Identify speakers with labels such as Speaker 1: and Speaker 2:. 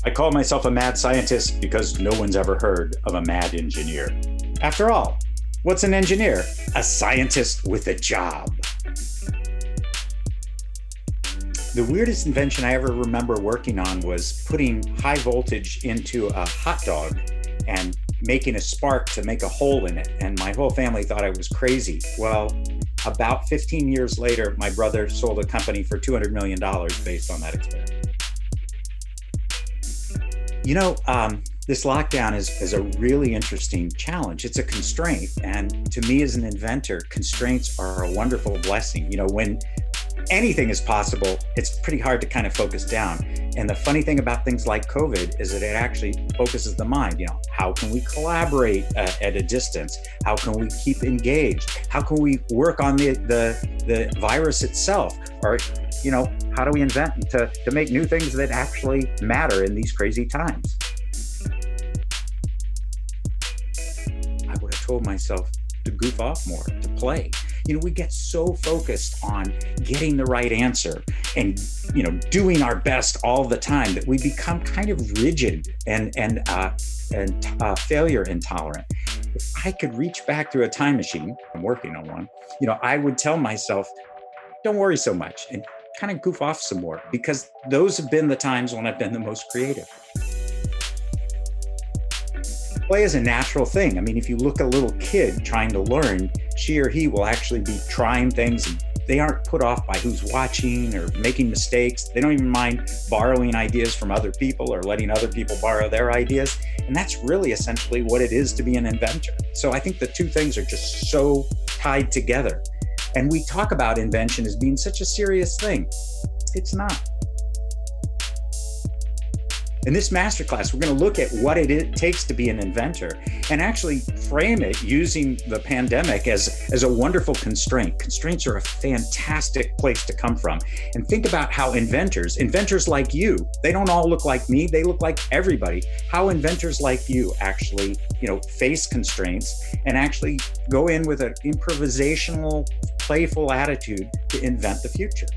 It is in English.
Speaker 1: I call myself a mad scientist because no one's ever heard of a mad engineer. After all, what's an engineer? A scientist with a job. The weirdest invention I ever remember working on was putting high voltage into a hot dog and making a spark to make a hole in it. And my whole family thought I was crazy. Well, about 15 years later, my brother sold a company for $200 million based on that experiment. You know, this lockdown is a really interesting challenge. It's a constraint. And to me as an inventor, constraints are a wonderful blessing. You know, when anything is possible, it's pretty hard to kind of focus down. And the funny thing about things like COVID is that it actually focuses the mind. You know, how can we collaborate at a distance? How can we keep engaged? How can we work on the virus itself? Or, you know, how do we invent to make new things that actually matter in these crazy times? I would have told myself to goof off more, to play. You know, we get so focused on getting the right answer and, you know, doing our best all the time that we become kind of rigid and failure intolerant. If I could reach back through a time machine, I'm working on one, you know, I would tell myself, don't worry so much and kind of goof off some more, because those have been the times when I've been the most creative. Play is a natural thing. I mean, if you look at a little kid trying to learn, she or he will actually be trying things. They aren't put off by who's watching or making mistakes. They don't even mind borrowing ideas from other people or letting other people borrow their ideas. And that's really essentially what it is to be an inventor. So I think the two things are just so tied together. And we talk about invention as being such a serious thing. It's not. In this masterclass, we're going to look at what it takes to be an inventor and actually frame it using the pandemic as a wonderful constraint. Constraints are a fantastic place to come from. And think about how inventors like you, they don't all look like me, they look like everybody. How inventors like you actually, you know, face constraints and actually go in with an improvisational, playful attitude to invent the future.